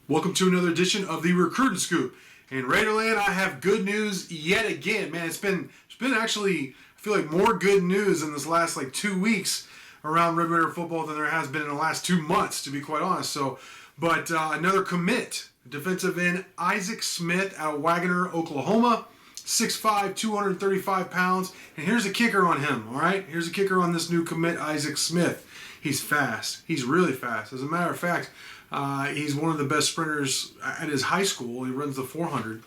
Welcome to another edition of the Recruiting Scoop. And Raiderland, I have good news yet again. Man, it's been actually, I feel like more good news in this last 2 weeks around Red Raider football than there has been in the last 2 months, to be quite honest. But another commit, defensive end Isaac Smith out of Wagoner, Oklahoma, 6'5", 235 pounds. And here's a kicker on him, all right? Here's a kicker on this new commit, Isaac Smith. He's fast. He's really fast. As a matter of fact, he's one of the best sprinters at his high school. He runs the 400,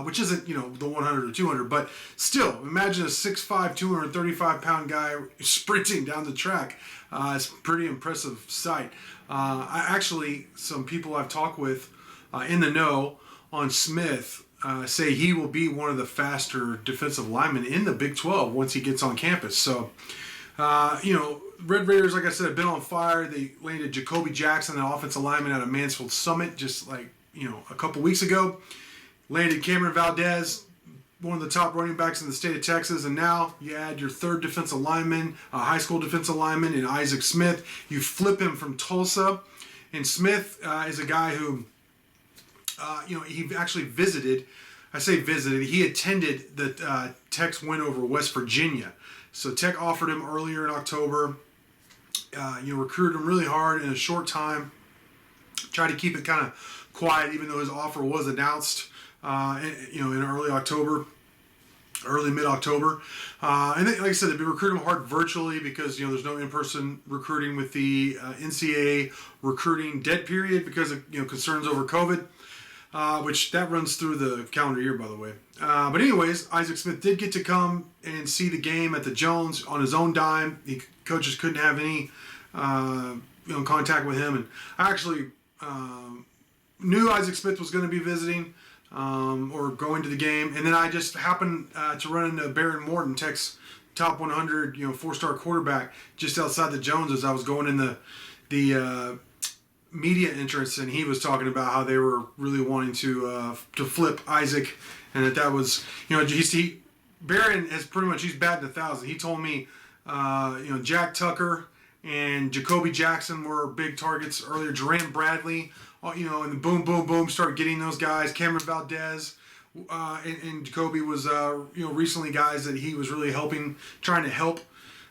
which isn't, the 100 or 200, but still, imagine a 6'5", 235-pound guy sprinting down the track. It's a pretty impressive sight. Some people I've talked with in the know on Smith say he will be one of the faster defensive linemen in the Big 12 once he gets on campus. So, Red Raiders, like I said, have been on fire. They landed Jacoby Jackson, an offensive lineman out of Mansfield Summit, just a couple weeks ago. Landed Cameron Valdez, one of the top running backs in the state of Texas, and now you add your third defensive lineman, a high school defensive lineman, in Isaac Smith. You flip him from Tulsa, and Smith is a guy who, he actually visited. I say visited. He attended the Tech's win over West Virginia. So Tech offered him earlier in October. Recruited him really hard in a short time. Tried to keep it kind of quiet, even though his offer was announced, in early mid-October. And then, like I said, they've been recruiting him hard virtually because, there's no in-person recruiting with the NCAA recruiting dead period because of, concerns over COVID. Which that runs through the calendar year, by the way. But anyways, Isaac Smith did get to come and see the game at the Jones on his own dime. The coaches couldn't have any, contact with him. And I actually knew Isaac Smith was going to be visiting or going to the game. And then I just happened to run into Baron Morton, Tech's top 100, four-star quarterback, just outside the Jones as I was going in the media entrance, and he was talking about how they were really wanting to flip Isaac, and that was, Baron has pretty much, he's batting 1,000. He told me, Jack Tucker and Jacoby Jackson were big targets earlier. Jerand Bradley, and the boom, started getting those guys. Cameron Valdez and Jacoby was, recently guys that he was really trying to help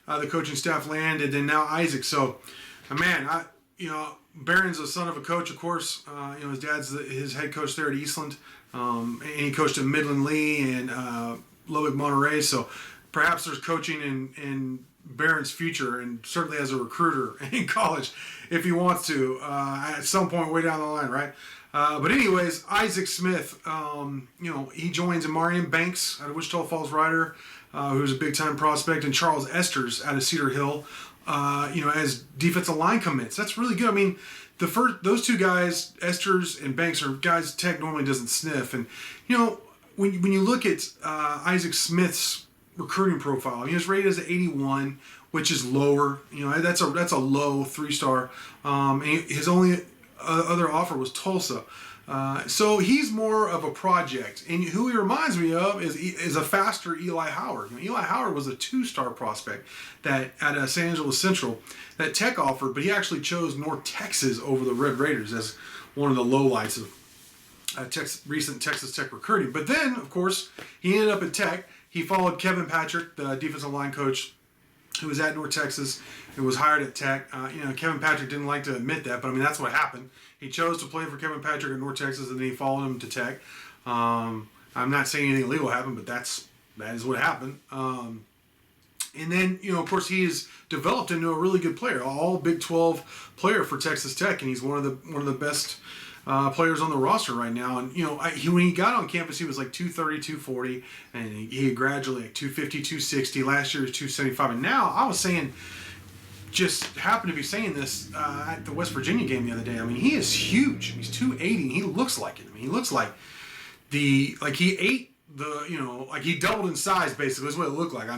the coaching staff land, and then now Isaac. So, man, Baron's a son of a coach, of course. His dad's his head coach there at Eastland, and he coached at Midland Lee and Lubbock Monterey. So perhaps there's coaching in Baron's future, and certainly as a recruiter in college, if he wants to, at some point way down the line, right? But anyways, Isaac Smith, he joins Amarian Banks out of Wichita Falls Rider, who's a big-time prospect, and Charles Esters out of Cedar Hill. As defensive line commits. That's really good. I mean, those two guys, Esters and Banks, are guys Tech normally doesn't sniff. And, when you look at Isaac Smith's recruiting profile, he was rated as an 81, which is lower. That's a low 3-star. And his only other offer was Tulsa. So he's more of a project, and who he reminds me of is a faster Eli Howard. Eli Howard was a 2-star prospect that at San Angelo Central that Tech offered, but he actually chose North Texas over the Red Raiders as one of the lowlights of recent Texas Tech recruiting. But then, of course, he ended up at Tech. He followed Kevin Patrick, the defensive line coach, who was at North Texas and was hired at Tech. Kevin Patrick didn't like to admit that, but that's what happened. He chose to play for Kevin Patrick at North Texas, and then he followed him to Tech. I'm not saying anything illegal happened, but that is what happened. And then, of course, he has developed into a really good player, all Big 12 player for Texas Tech, and he's one of the best players on the roster right now. And when he got on campus, he was 230, 240, and he gradually 250, 260. Last year he was 275, and now I was saying, just happened to be saying this at the West Virginia game the other day. He is huge. He's 280, and he looks like it. He looks like he ate he doubled in size, basically, is what it looked like.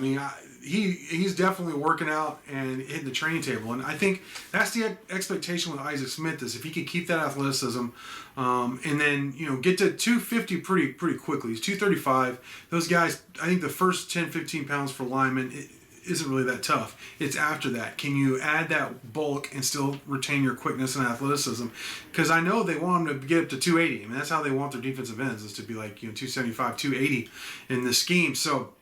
He's definitely working out and hitting the training table. And I think that's the expectation with Isaac Smith, is if he could keep that athleticism and then, get to 250 pretty quickly. He's 235. Those guys, I think the first 10, 15 pounds for linemen isn't really that tough. It's after that. Can you add that bulk and still retain your quickness and athleticism? Because I know they want them to get up to 280. I mean, that's how they want their defensive ends, is to be like, 275, 280 in the scheme. So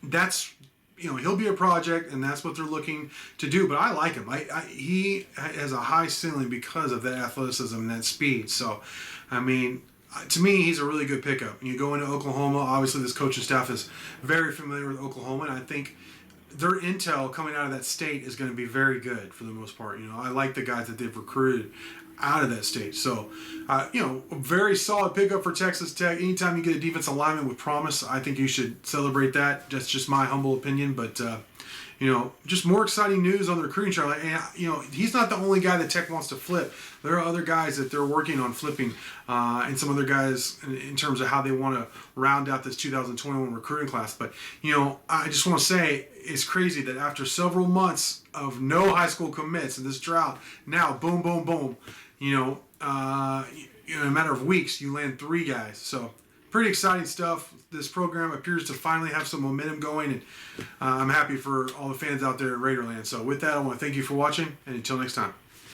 that's, he'll be a project, and that's what they're looking to do. But I like him. He has a high ceiling because of that athleticism and that speed. So, I mean, to me, he's a really good pickup. And you go into Oklahoma, obviously this coaching staff is very familiar with Oklahoma, and I think their intel coming out of that state is going to be very good for the most part. I like the guys that they've recruited out of that state. So, a very solid pickup for Texas Tech. Anytime you get a defensive lineman with promise, I think you should celebrate that. That's just my humble opinion. But, just more exciting news on the recruiting trail. And, he's not the only guy that Tech wants to flip. There are other guys that they're working on flipping, and some other guys in terms of how they want to round out this 2021 recruiting class. But, I just want to say it's crazy that after several months of no high school commits in this drought, now boom, boom, boom, in a matter of weeks, you land 3 guys. So pretty exciting stuff. This program appears to finally have some momentum going, and I'm happy for all the fans out there at Raiderland. So with that, I want to thank you for watching, and until next time.